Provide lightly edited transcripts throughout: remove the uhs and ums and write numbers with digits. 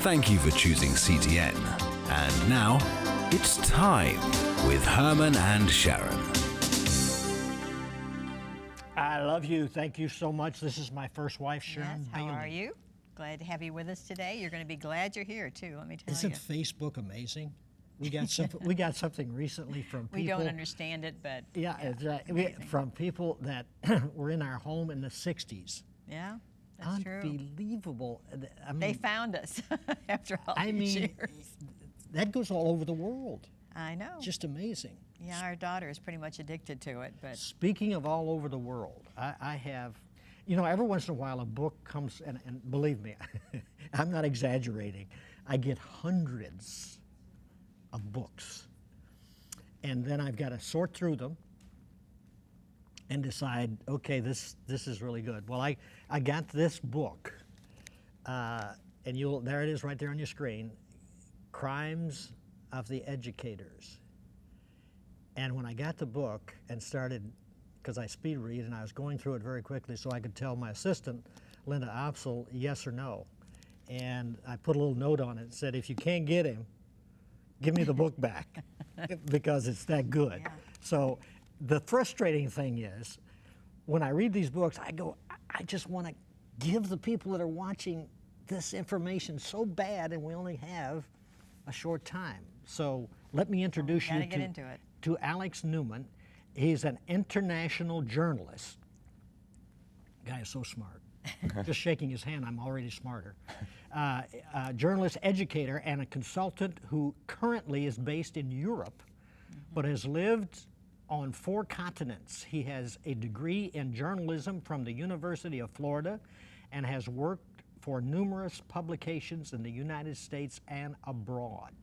Thank you for choosing CTN. And now, it's time with Herman and Sharron. I love you. Thank you so much. This is my first wife, Herman Bailey. How are you? Glad to have you with us today. You're going to be glad you're here, too, let me tell you. Isn't Facebook amazing? We got something recently from people. We don't understand it, but yeah, from people that were in our home in the 60s. Yeah, that's true. Unbelievable. I mean, they found us after all these years. That goes all over the world. I know. Just amazing. Yeah, our daughter is pretty much addicted to it. But speaking of all over the world, I have, you know, every once in a while a book comes, and believe me, I'm not exaggerating. I get hundreds of books, and then I've got to sort through them and decide, okay, this is really good. Well, I got this book, and there it is right there on your screen, Crimes of the Educators. And when I got the book and started, because I speed read and I was going through it very quickly so I could tell my assistant, Linda Opsel, yes or no. And I put a little note on it and said, if you can't get him, give me the book back because it's that good. Yeah. So the frustrating thing is, when I read these books, I go, I just want to give the people that are watching this information so bad, and we only have a short time. So let me introduce you to Alex Newman. He's an international journalist. Guy is so smart. Just shaking his hand, I'm already smarter. Journalist, educator, and a consultant who currently is based in Europe, but has lived on 4 continents. He has a degree in journalism from the University of Florida and has worked for numerous publications in the United States and abroad.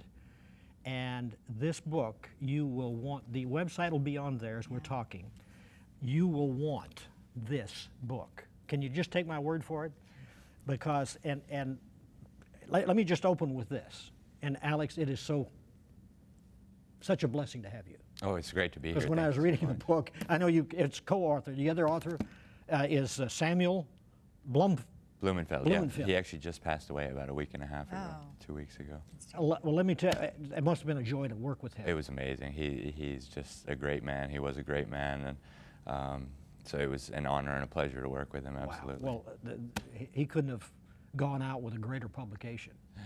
And this book, you will want, the website will be on there as we're talking. You will want this book. Can you just take my word for it? Because, and let me just open with this. And Alex, it is such a blessing to have you. Oh, it's great to be here. Because when I was reading the book, I know it's co-authored. The other author is Samuel Blumenfeld, yeah. He actually just passed away about a week and a half ago, 2 weeks ago. Well, let me tell you, it must have been a joy to work with him. It was amazing. He's just a great man. He was a great man, and so it was an honor and a pleasure to work with him, absolutely. Wow. Well, he couldn't have gone out with a greater publication. Yeah.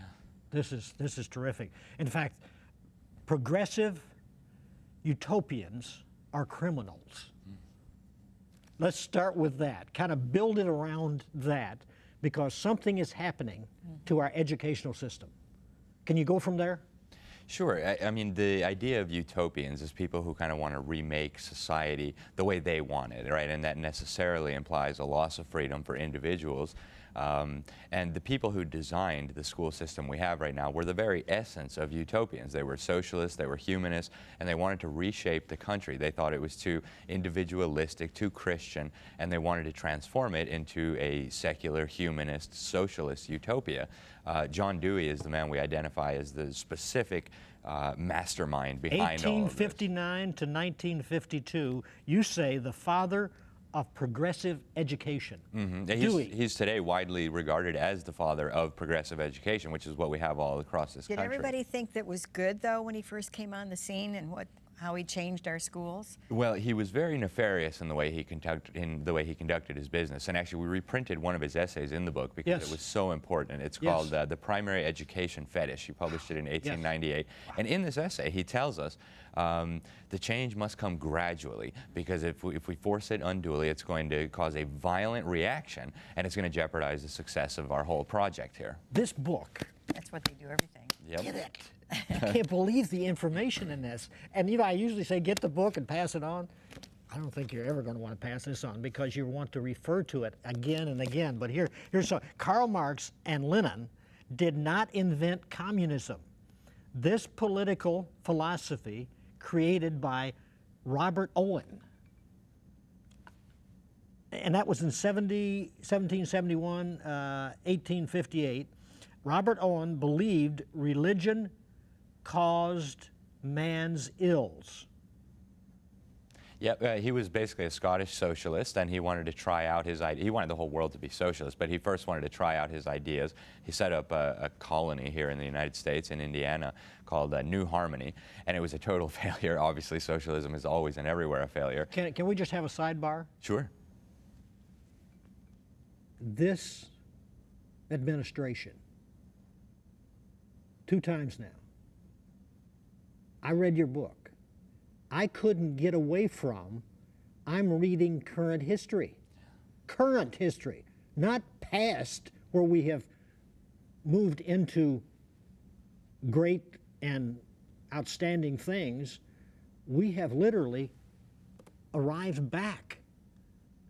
This is terrific. In fact, progressive utopians are criminals. Let's start with that, kind of build it around that, because something is happening to our educational system. Can you go from there? Sure. I mean, the idea of utopians is people who kind of want to remake society the way they want it, right? And that necessarily implies a loss of freedom for individuals. And the people who designed the school system we have right now were the very essence of utopians. They were socialists, they were humanists, and they wanted to reshape the country. They thought it was too individualistic, too Christian, and they wanted to transform it into a secular, humanist, socialist utopia. John Dewey is the man we identify as the specific mastermind behind all of this. 1859 to 1952, you say the father of progressive education. He's today widely regarded as the father of progressive education, which is what we have all across this country. Did everybody think that was good, though, when he first came on the scene, and how he changed our schools? Well, he was very nefarious in the way he conducted his business. And actually, we reprinted one of his essays in the book because it was so important. It's called The Primary Education Fetish. He published it in 1898. And in this essay, he tells us the change must come gradually, because if we force it unduly, it's going to cause a violent reaction, and it's going to jeopardize the success of our whole project here. This book. That's what they do, everything. Yep. Get it. I can't believe the information in this. And you know, I usually say get the book and pass it on. I don't think you're ever going to want to pass this on, because you want to refer to it again and again. But here's so Karl Marx and Lenin did not invent communism. This political philosophy created by Robert Owen, and that was in 1771, 1858. Robert Owen believed religion caused man's ills. Yep, he was basically a Scottish socialist, and he wanted to try out his idea. He wanted the whole world to be socialist, but he first wanted to try out his ideas. He set up a colony here in the United States, in Indiana, called New Harmony, and it was a total failure. Obviously, socialism is always and everywhere a failure. Can we just have a sidebar? Sure. This administration, 2 times now, I read your book. I couldn't get away from, I'm reading current history. Current history, not past, where we have moved into great and outstanding things. We have literally arrived back.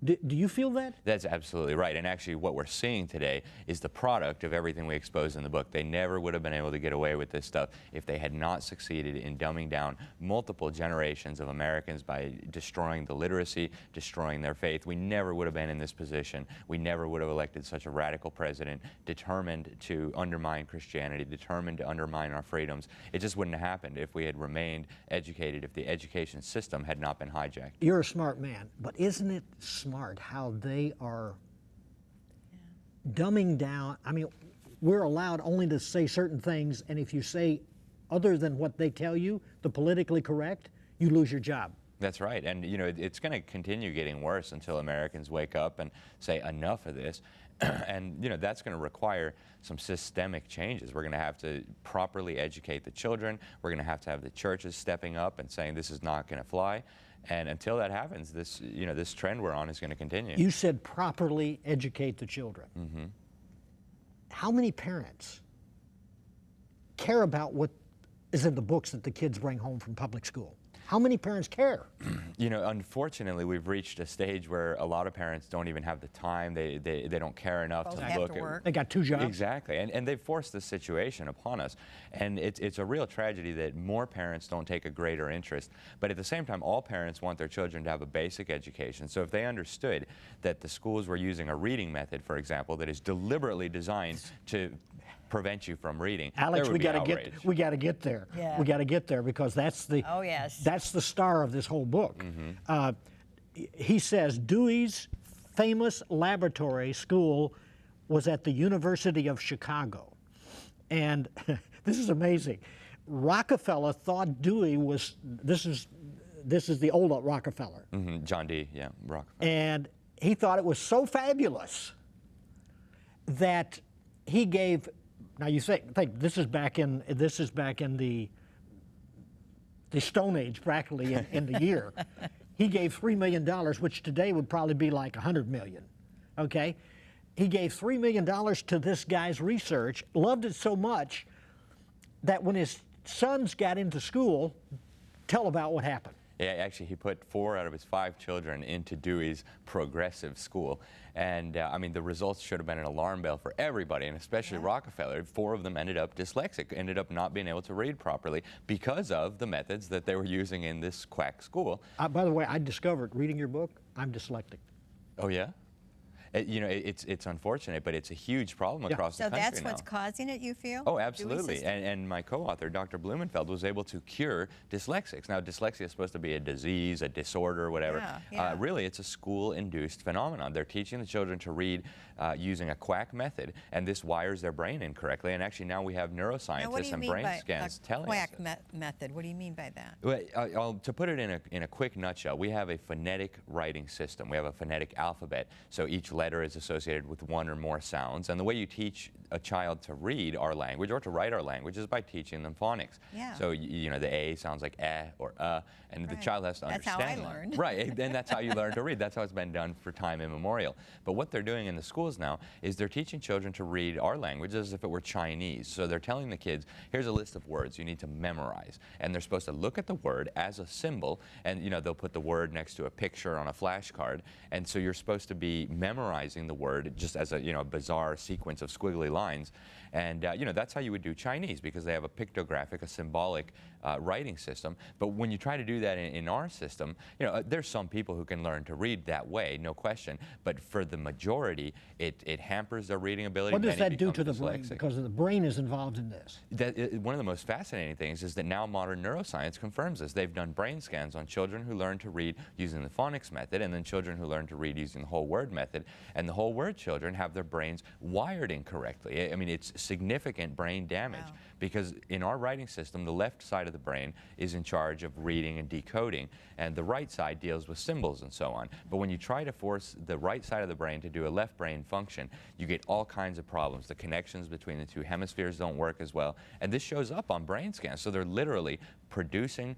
Do you feel that? That's absolutely right. And actually what we're seeing today is the product of everything we expose in the book. They never would have been able to get away with this stuff if they had not succeeded in dumbing down multiple generations of Americans by destroying the literacy, destroying their faith. We never would have been in this position. We never would have elected such a radical president, determined to undermine Christianity, determined to undermine our freedoms. It just wouldn't have happened if we had remained educated, if the education system had not been hijacked. You're a smart man, but isn't it smart how they are dumbing down? I mean, we're allowed only to say certain things, and if you say other than what they tell you, the politically correct, you lose your job. That's right, and you know, it's going to continue getting worse until Americans wake up and say enough of this. And you know, that's going to require some systemic changes. We're going to have to properly educate the children. We're going to have the churches stepping up and saying this is not going to fly. And until that happens, this, you know, this trend we're on is going to continue. You said properly educate the children. Mm-hmm. How many parents care about what is in the books that the kids bring home from public school? How many parents care? You know, unfortunately, we've reached a stage where a lot of parents don't even have the time. They don't care enough Both to have look to at. work. They got 2 jobs. Exactly, and they've forced this situation upon us. And it's a real tragedy that more parents don't take a greater interest. But at the same time, all parents want their children to have a basic education. So if they understood that the schools were using a reading method, for example, that is deliberately designed to prevent you from reading, Alex, we got to get there. Yeah. We got to get there, because that's the that's the star of this whole book. Mm-hmm. He says Dewey's famous laboratory school was at the University of Chicago, and this is amazing. Rockefeller thought Dewey was this is the old Rockefeller. Mm-hmm. John D. Yeah, Rockefeller. And he thought it was so fabulous that he gave. Now you think this is back in the Stone Age, practically in the year. He gave $3 million, which today would probably be like $100 million. Okay, he gave $3 million to this guy's research. Loved it so much that when his sons got into school, tell about what happened. Yeah, actually, he put 4 out of his 5 children into Dewey's progressive school. And, I mean, the results should have been an alarm bell for everybody, and especially Rockefeller. 4 of them ended up dyslexic, ended up not being able to read properly because of the methods that they were using in this quack school. By the way, I discovered, reading your book, I'm dyslexic. Oh, yeah? You know, it's unfortunate, but it's a huge problem across the country now. So that's what's causing it, you feel? Oh, absolutely. And my co-author, Dr. Blumenfeld, was able to cure dyslexics. Now, dyslexia is supposed to be a disease, a disorder, whatever. Really, it's a school-induced phenomenon. They're teaching the children to read using a quack method, and this wires their brain incorrectly. And actually, now we have neuroscientists and brain scans telling us. Quack method, what do you mean by that? Well, to put it in a quick nutshell, we have a phonetic writing system. We have a phonetic alphabet. So each letter is associated with 1 or more sounds, and the way you teach a child to read our language or to write our language is by teaching them phonics. Yeah. So you know, the A sounds like eh or and the child has to understand. That's how I learned. Right, and that's how you learn to read. That's how it's been done for time immemorial. But what they're doing in the schools now is they're teaching children to read our language as if it were Chinese. So they're telling the kids, here's a list of words you need to memorize, and they're supposed to look at the word as a symbol, and you know, they'll put the word next to a picture on a flashcard, and so you're supposed to be memorizing memorizing the word just as a, you know, bizarre sequence of squiggly lines. And, you know, that's how you would do Chinese, because they have a pictographic, a symbolic writing system. But when you try to do that in our system, you know, there's some people who can learn to read that way, no question. But for the majority, it hampers their reading ability. What does Many that do become to the brain? dyslexic. Because the brain is involved in this. One of the most fascinating things is that now modern neuroscience confirms this. They've done brain scans on children who learn to read using the phonics method, and then children who learn to read using the whole word method. And the whole word children have their brains wired incorrectly. I mean, it's significant brain damage. Wow. Because in our writing system, the left side of the brain is in charge of reading and decoding, and the right side deals with symbols and so on. But when you try to force the right side of the brain to do a left brain function, you get all kinds of problems. The connections between the two hemispheres don't work as well, and this shows up on brain scans. So they're literally producing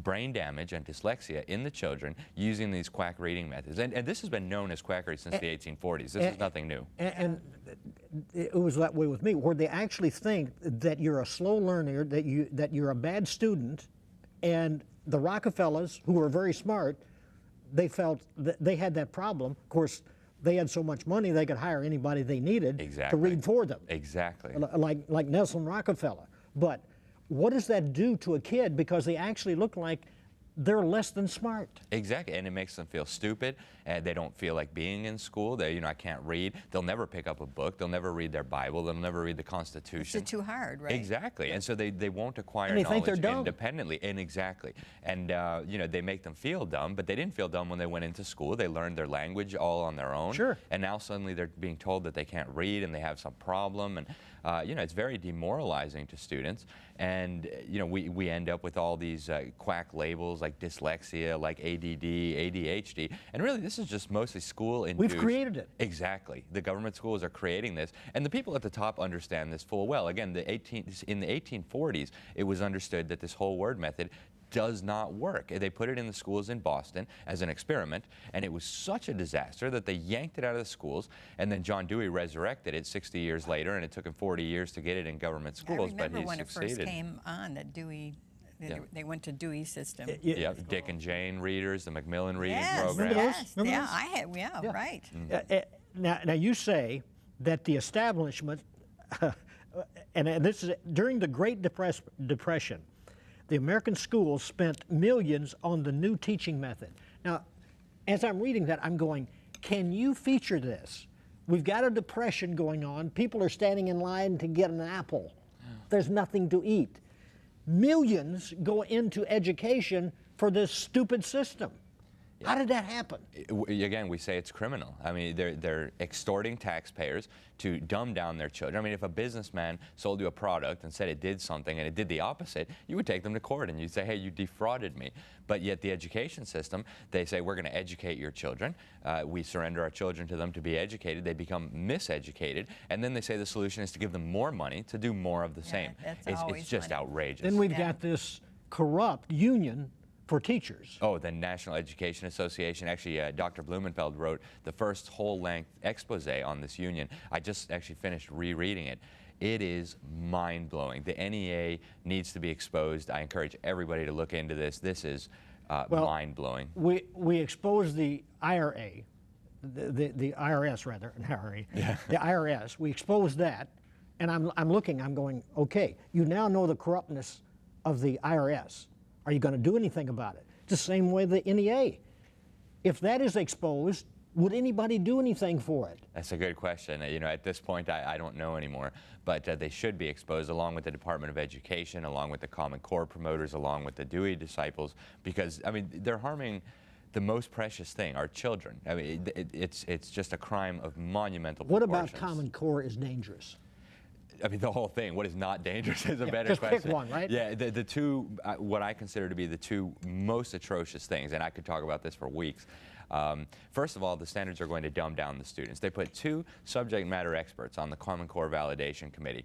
brain damage and dyslexia in the children using these quack reading methods. And this has been known as quackery since the 1840s. This is nothing new. And it was that way with me, where they actually think that you're a slow learner, that you're a bad student, and the Rockefellers, who were very smart, they felt that they had that problem. Of course, they had so much money they could hire anybody they needed to read for them. Exactly. Like Nelson Rockefeller. But what does that do to a kid? Because they actually look like they're less than smart. Exactly, and it makes them feel stupid, and they don't feel like being in school. They, you know, I can't read. They'll never pick up a book. They'll never read their Bible. They'll never read the Constitution. It's too hard, right? Exactly, and so they won't acquire And they think knowledge they're dumb. independently. And exactly, and you know, they make them feel dumb, but they didn't feel dumb when they went into school. They learned their language all on their own. Sure. And now suddenly they're being told that they can't read and they have some problem, and you know, it's very demoralizing to students. And you know, we end up with all these quack labels like dyslexia, like ADD, ADHD, and really this is just mostly school-induced. We've created it. Exactly. The government schools are creating this, and the people at the top understand this full well. Again, in the 1840s, it was understood that this whole word method does not work. They put it in the schools in Boston as an experiment, and it was such a disaster that they yanked it out of the schools, and then John Dewey resurrected it 60 years later, and it took him 40 years to get it in government schools, but he I remember when succeeded. it first came on, that Dewey, they went to Dewey's system. Yeah, Dick and Jane readers, the Macmillan reading Yes, program. yes, Remember yeah, those? I had, yeah, right. Now you say that the establishment, and this is during the Great Depression, the American schools spent millions on the new teaching method. Now, as I'm reading that, I'm going, can you feature this? We've got a depression going on. People are standing in line to get an apple. There's nothing to eat. Millions go into education for this stupid system. How did that happen? Again, we say it's criminal. I mean, they're extorting taxpayers to dumb down their children. I mean, if a businessman sold you a product and said it did something and it did the opposite, you would take them to court and you'd say, hey, you defrauded me. But yet the education system, they say, we're going to educate your children. We surrender our children to them to be educated. They become miseducated. And then they say the solution is to give them more money to do more of the same. That's always it's just money. outrageous. Then we've got this corrupt union for teachers. Oh, the National Education Association. Actually, Dr. Blumenfeld wrote the first whole-length expose on this union. I just actually finished rereading it. It is mind-blowing. The NEA needs to be exposed. I encourage everybody to look into this. This is mind-blowing. We exposed the IRA, the IRS rather, an IRA, the IRS. We exposed that, and I'm looking. I'm going, okay. You now know the corruptness of the IRS. Are you going to do anything about it? It's the same way the NEA. If that is exposed, would anybody do anything for it? That's a good question. You know, at this point, I don't know anymore. But they should be exposed along with the Department of Education, along with the Common Core promoters, along with the Dewey disciples, because, I mean, they're harming the most precious thing, our children. I mean, it's just a crime of monumental proportions. What about Common Core is dangerous? I mean, the whole thing, what is not dangerous is a better just question. pick one, right? Yeah, the two, what I consider to be the two most atrocious things, and I could talk about this for weeks. First of all, the standards are going to dumb down the students. They put two subject matter experts on the Common Core Validation Committee.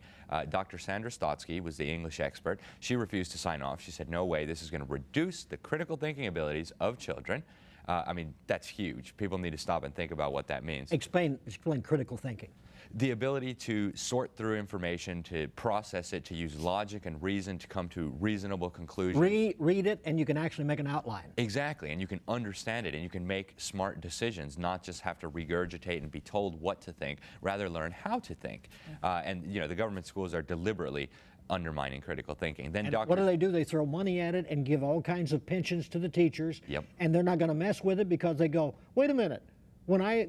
Dr. Sandra Stotsky was the English expert. She refused to sign off. She said, no way, this is going to reduce the critical thinking abilities of children. I mean, that's huge. People need to stop and think about what that means. Explain critical thinking. The ability to sort through information, to process it, to use logic and reason to come to reasonable conclusions. Read it, and you can actually make an outline. Exactly, and you can understand it, and you can make smart decisions, not just have to regurgitate and be told what to think, rather learn how to think. And you know, the government schools are deliberately undermining critical thinking. Then And what do? They throw money at it and give all kinds of pensions to the teachers. Yep. And they're not going to mess with it because they go, wait a minute, when I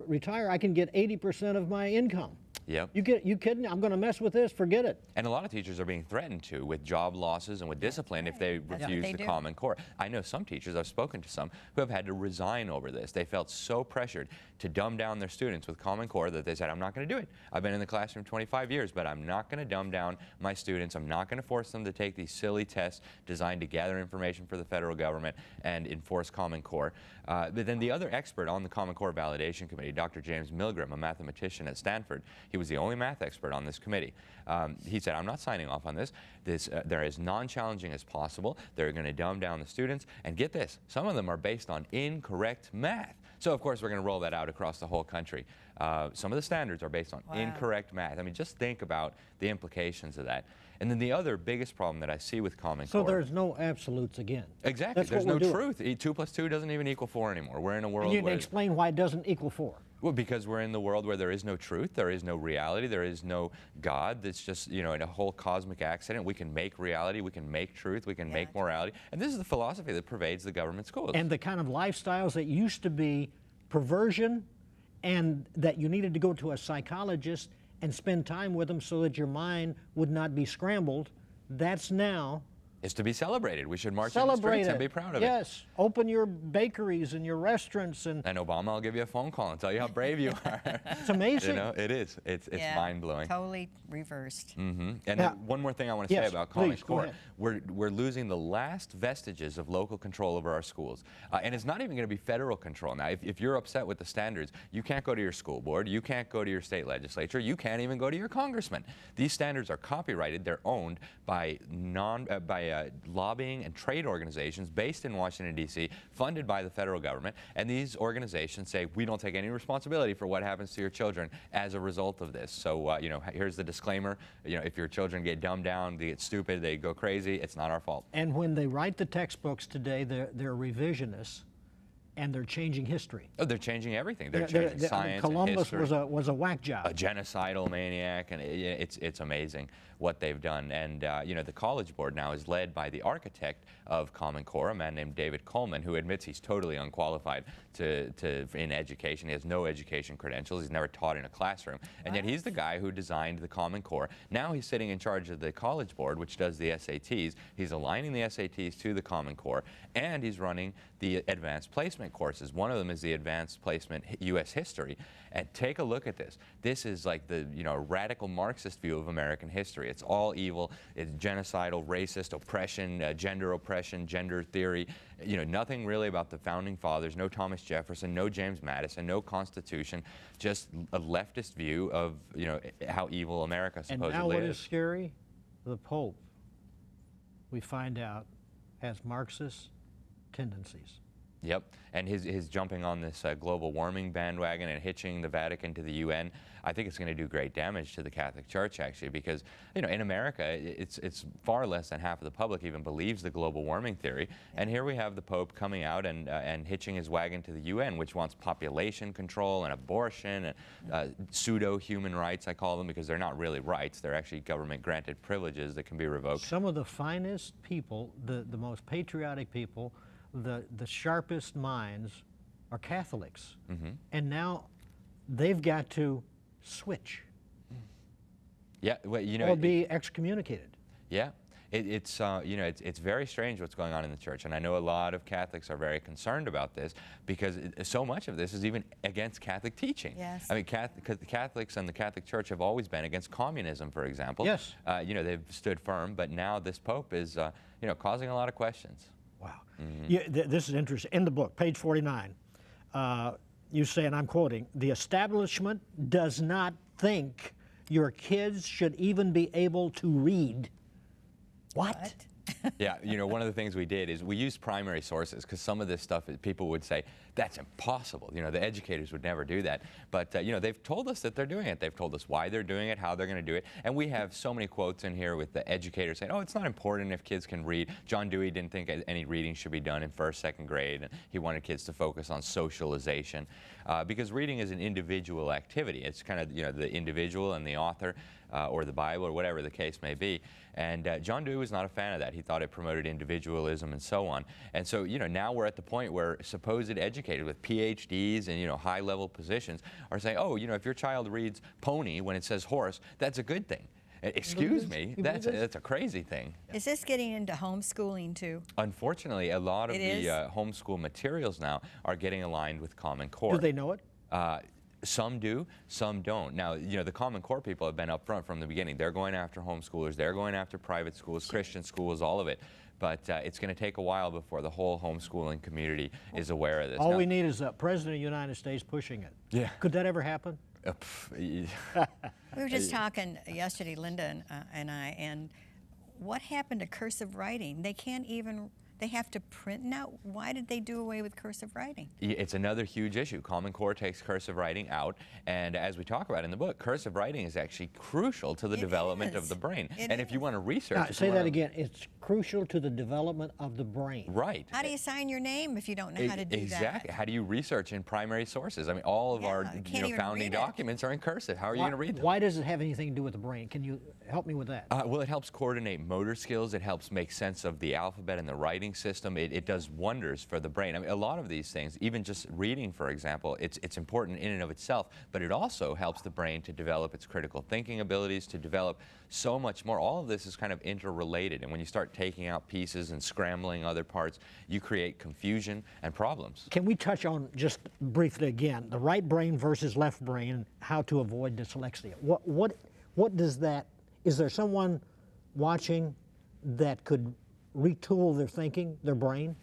retire, I can get 80% of my income. Yep. You kidding? I'm going to mess with this? Forget it. And a lot of teachers are being threatened to with job losses and with discipline if they refuse the Common Core. I know some teachers, I've spoken to some, who have had to resign over this. They felt so pressured to dumb down their students with Common Core that they said, I'm not going to do it. I've been in the classroom 25 years, but I'm not going to dumb down my students. I'm not going to force them to take these silly tests designed to gather information for the federal government and enforce Common Core. But then the other expert on the Common Core Validation Committee, Dr. James Milgram, a mathematician at Stanford, he was the only math expert on this committee. He said, I'm not signing off on this. They're as non-challenging as possible. They're going to dumb down the students. And get this, some of them are based on incorrect math. So, of course, we're going to roll that out across the whole country. Some of the standards are based on incorrect math. I mean, just think about the implications of that. And then the other biggest problem that I see with Common Core. So there's no absolutes again. Exactly. There's no truth. 2 plus 2 doesn't even equal 4 anymore. We're in a world where... where... explain why it doesn't equal 4. Well, because we're in the world where there is no truth, there is no reality, there is no God. That's just, you know, in a whole cosmic accident. We can make reality, we can make truth, we can make morality. And this is the philosophy that pervades the government schools. And the kind of lifestyles that used to be perversion and that you needed to go to a psychologist and spend time with them so that your mind would not be scrambled, that's now... is to be celebrated. We should march in the streets and be proud of it. Yes. Open your bakeries and your restaurants. And Obama will give you a phone call and tell you how brave you are. It's amazing. You know, it is. It's mind-blowing. Totally reversed. And then one more thing I want to say about Common Core. We're losing the last vestiges of local control over our schools. And it's not even going to be federal control. Now, if you're upset with the standards, you can't go to your school board, you can't go to your state legislature, you can't even go to your congressman. These standards are copyrighted. They're owned by lobbying and trade organizations based in Washington, D.C., funded by the federal government. And these organizations say, we don't take any responsibility for what happens to your children as a result of this. So, you know, here's the disclaimer. You know, if your children get dumbed down, they get stupid, they go crazy, it's not our fault. And when they write the textbooks today, they're revisionists. And they're changing history. Oh, they're changing everything. They're changing science Columbus and history. was a whack job. A genocidal maniac, and it's amazing what they've done. And you know, the College Board now is led by the architect of Common Core, a man named David Coleman, who admits he's totally unqualified in education. He has no education credentials. He's never taught in a classroom, and yet he's the guy who designed the Common Core. Now he's sitting in charge of the College Board, which does the SATs. He's aligning the SATs to the Common Core, and he's running the advanced placement courses. One of them is the Advanced Placement U.S. History. And take a look at this. This is like the radical Marxist view of American history. It's all evil. It's genocidal, racist, oppression, gender theory. You know, nothing really about the founding fathers. No Thomas Jefferson. No James Madison. No Constitution. Just a leftist view of how evil America supposedly is. And now what is scary? The Pope, we find out, has Marxist tendencies. Yep, and his jumping on this global warming bandwagon and hitching the Vatican to the UN, I think it's going to do great damage to the Catholic Church, actually, because in America, it's far less than half of the public even believes the global warming theory, and here we have the Pope coming out and hitching his wagon to the UN, which wants population control and abortion and pseudo-human rights, I call them, because they're not really rights. They're actually government-granted privileges that can be revoked. Some of the finest people, the most patriotic people, the sharpest minds are Catholics. And now they've got to switch. Yeah, well, or be excommunicated. Yeah, it's very strange what's going on in the church, and I know a lot of Catholics are very concerned about this because so much of this is even against Catholic teaching. Yes. I mean, Catholics and the Catholic Church have always been against communism, for example. Yes. They've stood firm, but now this Pope is, causing a lot of questions. Wow. Yeah, this is interesting. In the book, page 49, you say, and I'm quoting, "The establishment does not think your kids should even be able to read." What? Yeah, you know, one of the things we did is we used primary sources, because some of this stuff people would say, that's impossible. You know, the educators would never do that. But, you know, they've told us that they're doing it. They've told us why they're doing it, how they're going to do it. And we have so many quotes in here with the educators saying, oh, it's not important if kids can read. John Dewey didn't think any reading should be done in first, second grade. And he wanted kids to focus on socialization, because reading is an individual activity. It's kind of, you know, the individual and the author, or the Bible, or whatever the case may be. And John Dewey was not a fan of that. He thought it promoted individualism and so on. And so, you know, now we're at the point where supposed educators with PhDs and, you know, high-level positions are saying, oh, you know, if your child reads pony when it says horse, that's a good thing. Excuse me, that's a crazy thing. Is this getting into homeschooling too? Unfortunately, a lot of the homeschool materials now are getting aligned with Common Core. Do they know it? Some do, some don't. Now, you know, the Common Core people have been up front from the beginning. They're going after homeschoolers, they're going after private schools, Christian schools, all of it. But it's going to take a while before the whole homeschooling community is aware of this. All we need is a President of the United States pushing it. Yeah. Could that ever happen? We were just talking yesterday, Linda and I, and what happened to cursive writing? They can't even, they have to print now. Why did they do away with cursive writing? It's another huge issue. Common Core takes cursive writing out, and as we talk about in the book, cursive writing is actually crucial to the development of the brain. And if you want to research... say that again. It's crucial to the development of the brain. Right. How do you sign your name if you don't know how to do that? Exactly. How do you research in primary sources? I mean, all of our founding documents are in cursive. How are you going to read them? Why does it have anything to do with the brain? Can you help me with that? Well, it helps coordinate motor skills. It helps make sense of the alphabet and the writing system. It does wonders for the brain. I mean, a lot of these things, even just reading, for example, it's important in and of itself, but it also helps the brain to develop its critical thinking abilities, to develop so much more. All of this is kind of interrelated, and when you start taking out pieces and scrambling other parts, you create confusion and problems. Can we touch on, just briefly again, the right brain versus left brain, and how to avoid dyslexia? What does that, is there someone watching that could retool their thinking, their brain?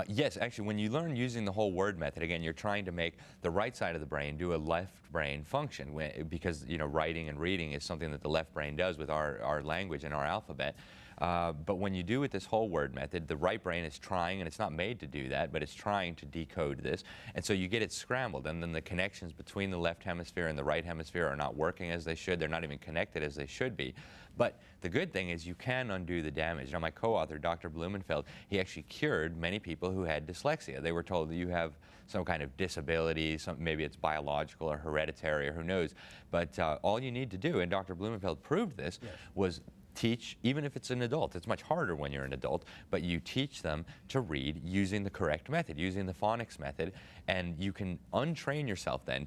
Yes, actually, when you learn using the whole word method, again, you're trying to make the right side of the brain do a left brain function, because, you know, writing and reading is something that the left brain does with our language and our alphabet. But when you do with this whole word method, the right brain is trying, and it's not made to do that, but it's trying to decode this. And so you get it scrambled, and then the connections between the left hemisphere and the right hemisphere are not working as they should. They're not even connected as they should be. But the good thing is you can undo the damage. Now, my co-author, Dr. Blumenfeld, he actually cured many people who had dyslexia. They were told that you have some kind of disability, maybe it's biological or hereditary or who knows. But all you need to do, and Dr. Blumenfeld proved this, was teach, even if it's an adult, it's much harder when you're an adult, but you teach them to read using the correct method, using the phonics method, and you can untrain yourself then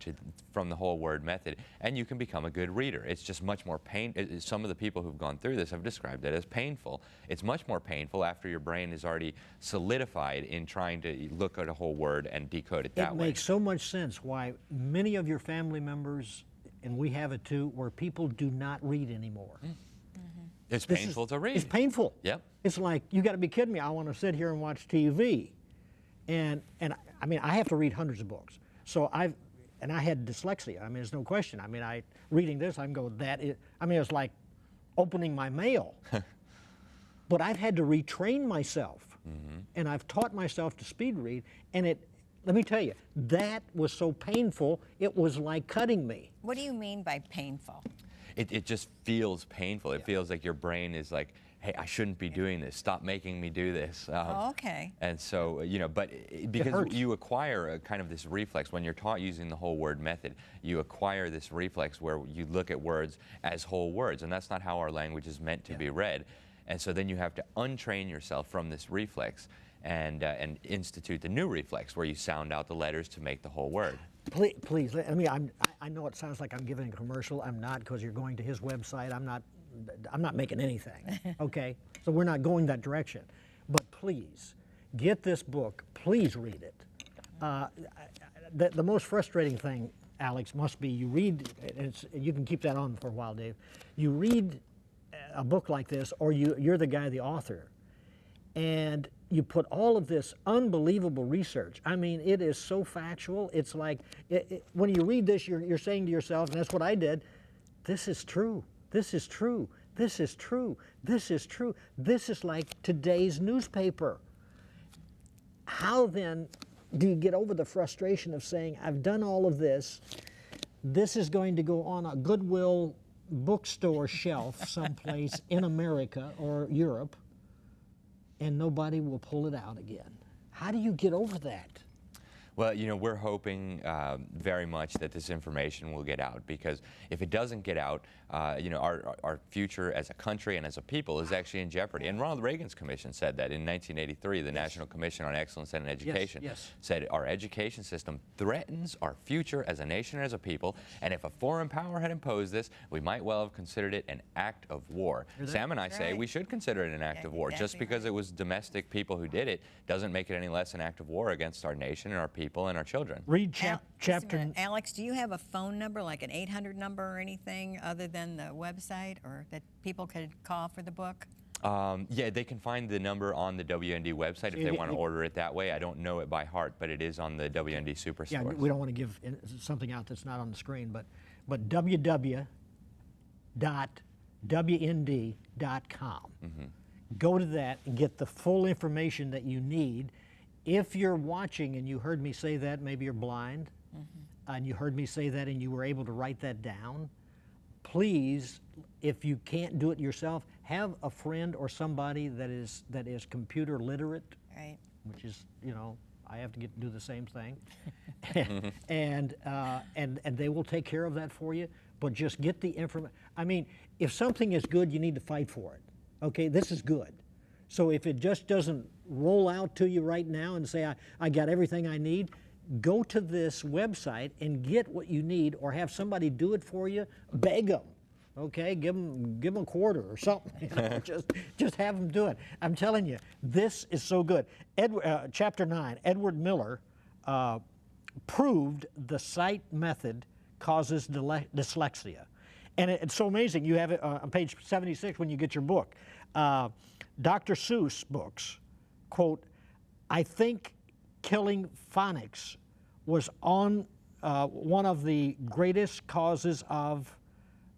from the whole word method, and you can become a good reader. It's just much more some of the people who've gone through this have described it as painful. It's much more painful after your brain is already solidified in trying to look at a whole word and decode it that way. It makes so much sense why many of your family members, and we have it too, where people do not read anymore. It's painful to read. It's painful. Yep. It's like, you got to be kidding me. I want to sit here and watch TV. And I mean, I have to read hundreds of books. So I had dyslexia. I mean, there's no question. I mean, reading this, I can go, it's like opening my mail. But I've had to retrain myself. And I've taught myself to speed read. And let me tell you, that was so painful, it was like cutting me. What do you mean by painful? It just feels painful. It feels like your brain is like, hey, I shouldn't be doing this. Stop making me do this. Okay. And so, you know, but because you acquire a kind of this reflex, when you're taught using the whole word method, you acquire this reflex where you look at words as whole words, and that's not how our language is meant to be read. And so then you have to untrain yourself from this reflex and institute the new reflex where you sound out the letters to make the whole word. Please, I mean, I know it sounds like I'm giving a commercial. I'm not, because you're going to his website. I'm not making anything, okay? So we're not going that direction. But please, get this book. Please read it. The most frustrating thing, Alex, must be you read, you can keep that on for a while, Dave. You read a book like this, or you're the guy, the author, and you put all of this unbelievable research. I mean, it is so factual. It's like, when you read this, you're saying to yourself, and that's what I did, this is true. This is true. This is true. This is true. This is like today's newspaper. How then do you get over the frustration of saying, I've done all of this, this is going to go on a Goodwill bookstore shelf someplace in America or Europe, and nobody will pull it out again? How do you get over that? Well, you know, we're hoping very much that this information will get out, because if it doesn't get out, you know, our future as a country and as a people is actually in jeopardy. And Ronald Reagan's commission said that in 1983, the National Commission on Excellence in Education said our education system threatens our future as a nation and as a people, and if a foreign power had imposed this, we might well have considered it an act of war. Sam and I say we should consider it an act of war. Just because it was domestic people who did it doesn't make it any less an act of war against our nation and our people and our children. Read chapter. Alex, do you have a phone number, like an 800 number or anything other than the website, or that people could call for the book? Yeah, they can find the number on the WND website if they want to order it that way. I don't know it by heart, but it is on the WND Superstore. Yeah, we don't want to give something out that's not on the screen, but www.wnd.com. Go to that and get the full information that you need. If you're watching and you heard me say that, maybe you're blind, and you heard me say that and you were able to write that down, please, if you can't do it yourself, have a friend or somebody that is computer literate, Right. which is, you know, I have to do the same thing, and they will take care of that for you. But just get the information. I mean, if something is good, you need to fight for it. Okay, this is good. So if it just doesn't roll out to you right now and say, I got everything I need, go to this website and get what you need, or have somebody do it for you. Beg them, okay? Give them a quarter or something. You know? just have them do it. I'm telling you, this is so good. Chapter 9, Edward Miller proved the sight method causes dyslexia. And it's so amazing. You have it on page 76 when you get your book. Dr. Seuss books, quote, I think killing phonics was on one of the greatest causes of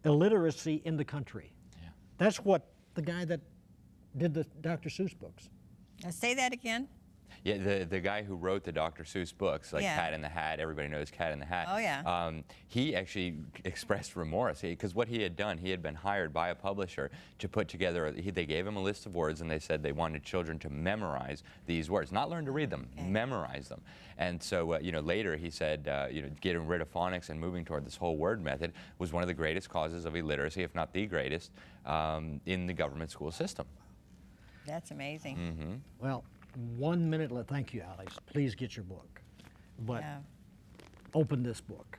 illiteracy in the country. Yeah. That's what the guy that did the Dr. Seuss books. Now say that again. Yeah, the guy who wrote the Dr. Seuss books, like Cat in the Hat, everybody knows Cat in the Hat. Oh, yeah. He actually expressed remorse, because what he had done, he had been hired by a publisher to put together, they gave him a list of words, and they said they wanted children to memorize these words, not learn to read them, memorize them. And so, you know, later he said, you know, getting rid of phonics and moving toward this whole word method was one of the greatest causes of illiteracy, if not the greatest, in the government school system. That's amazing. Well, 1 minute left. Thank you, Alex. Please get your book. But open this book.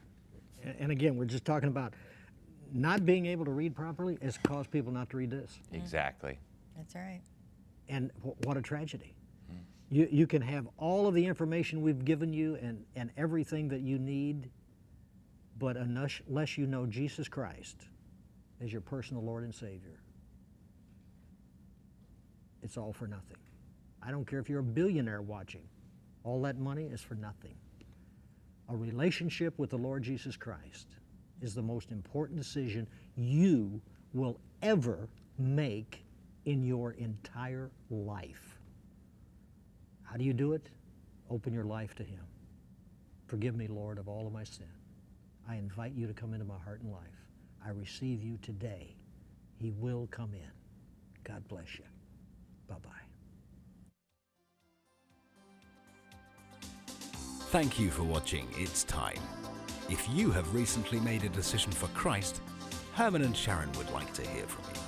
And again, we're just talking about not being able to read properly has caused people not to read this. Exactly. That's right. And what a tragedy. You can have all of the information we've given you and everything that you need, but unless you know Jesus Christ as your personal Lord and Savior, it's all for nothing. I don't care if you're a billionaire watching. All that money is for nothing. A relationship with the Lord Jesus Christ is the most important decision you will ever make in your entire life. How do you do it? Open your life to Him. Forgive me, Lord, of all of my sin. I invite you to come into my heart and life. I receive you today. He will come in. God bless you. Bye-bye. Thank you for watching It's Time. If you have recently made a decision for Christ, Herman and Sharron would like to hear from you.